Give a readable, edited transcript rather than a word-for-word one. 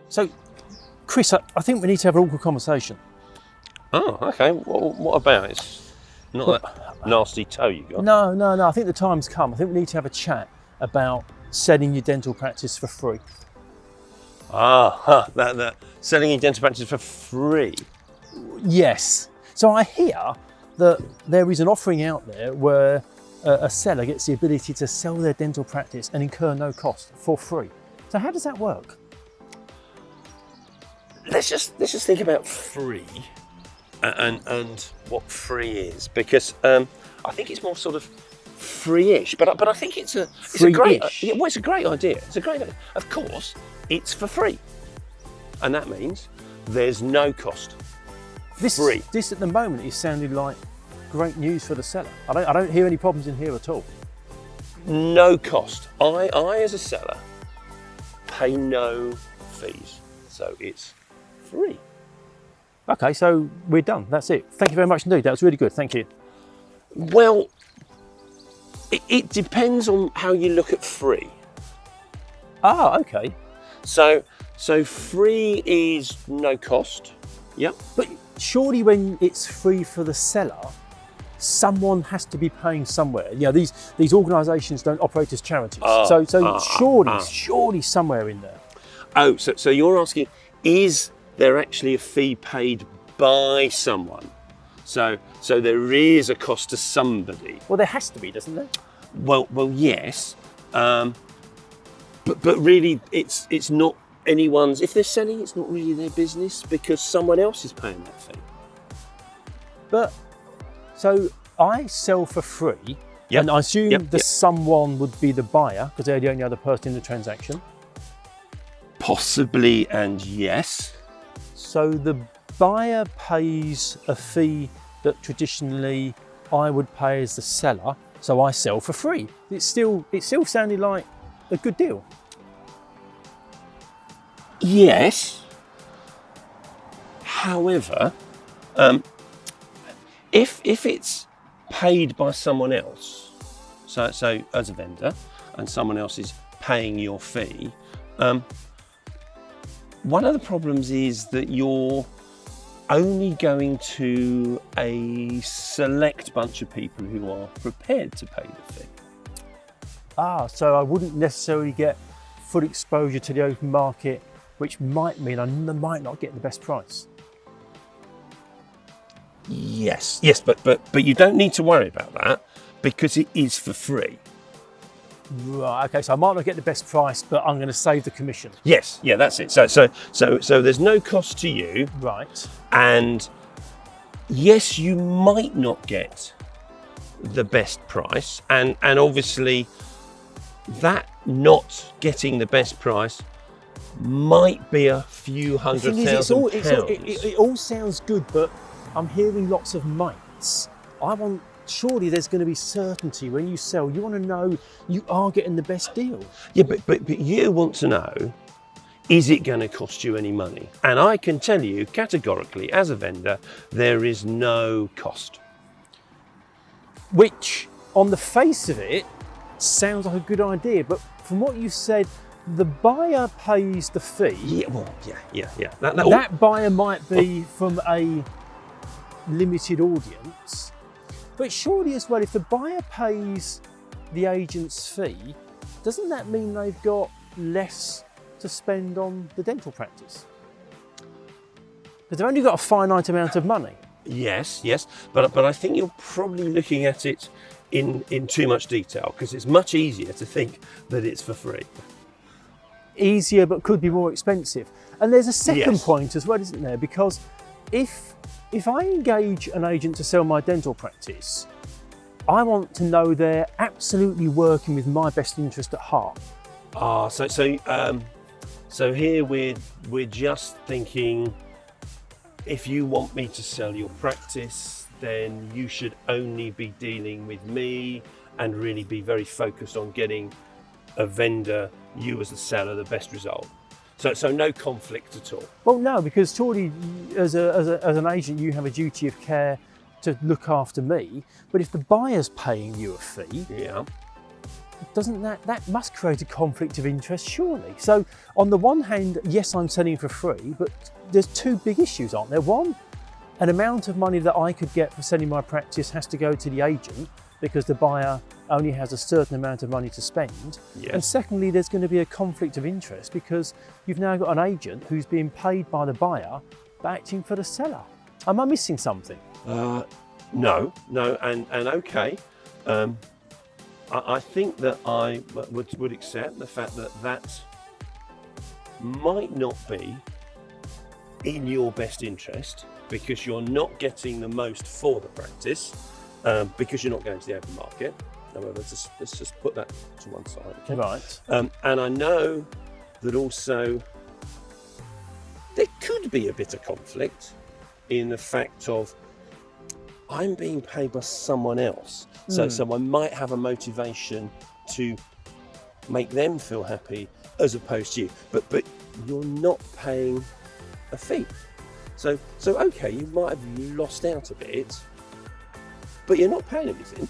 So, Chris, I think we need to have an awkward conversation. Oh, okay. What about? It's not that nasty toe you got. No. I think the time's come. I think we need to have a chat about selling your dental practice for free. That selling your dental practice for free. Yes. So I hear that there is an offering out there where a seller gets the ability to sell their dental practice and incur no cost for free. So how does that work? Let's just think about free and what free is, because I think it's more sort of free-ish, but I think it's a great idea. It's a great idea. Of course, it's for free, and that means there's no cost. Free. This at the moment is sounding like great news for the seller. I don't hear any problems in here at all. No cost. I as a seller pay no fees, so it's free. Okay, so we're done. That's it. Thank you very much indeed. That was really good. Thank you. Well, it depends on how you look at free. Okay. So free is no cost. Yep. But surely when it's free for the seller, someone has to be paying somewhere. You know, these organisations don't operate as charities. Surely somewhere in there. Oh, so you're asking, is there actually a fee paid by someone? So there is a cost to somebody. Well, there has to be, doesn't there? Well, yes. But really, it's not anyone's. If they're selling, it's not really their business, because someone else is paying that fee. But so I sell for free, and I assume someone would be the buyer because they're the only other person in the transaction. Possibly, and yes. So the buyer pays a fee that traditionally I would pay as the seller, so I sell for free. It still sounded like a good deal. Yes. However, if it's paid by someone else, so as a vendor, and someone else is paying your fee, one of the problems is that you're only going to a select bunch of people who are prepared to pay the fee. So I wouldn't necessarily get full exposure to the open market, which might mean I might not get the best price. Yes, but you don't need to worry about that, because it is for free. Right, okay, so I might not get the best price, but I'm going to save the commission. Yes, yeah, that's it. So there's no cost to you. Right. And yes, you might not get the best price, and obviously that not getting the best price might be a few £100,000. It all sounds good, but I'm hearing lots of mights. Surely there's going to be certainty when you sell. You want to know you are getting the best deal. Yeah, but you want to know, is it going to cost you any money? And I can tell you categorically, as a vendor, there is no cost. Which, on the face of it, sounds like a good idea. But from what you said, the buyer pays the fee. Yeah. That buyer might be from a limited audience. But surely as well, if the buyer pays the agent's fee, doesn't that mean they've got less to spend on the dental practice? Because they've only got a finite amount of money. Yes, but I think you're probably looking at it in too much detail, because it's much easier to think that it's for free. Easier, but could be more expensive. And there's a second point as well, isn't there? Because if I engage an agent to sell my dental practice, I want to know they're absolutely working with my best interest at heart. So here we're just thinking, if you want me to sell your practice, then you should only be dealing with me and really be very focused on getting a vendor, you as the seller, the best result. So no conflict at all. Well, no, because surely as an agent, you have a duty of care to look after me. But if the buyer's paying you a fee, doesn't that must create a conflict of interest, surely? So on the one hand, yes, I'm selling for free, but there's two big issues, aren't there? One, an amount of money that I could get for selling my practice has to go to the agent because the buyer only has a certain amount of money to spend. Yes. And secondly, there's going to be a conflict of interest because you've now got an agent who's being paid by the buyer but acting for the seller. Am I missing something? No, and okay. I think that I would accept the fact that that might not be in your best interest because you're not getting the most for the practice because you're not going to the open market. However, let's just put that to one side. Okay? Right. And I know that also there could be a bit of conflict in the fact of I'm being paid by someone else. So I might have a motivation to make them feel happy as opposed to you. But you're not paying a fee. So okay, you might have lost out a bit, but you're not paying anything.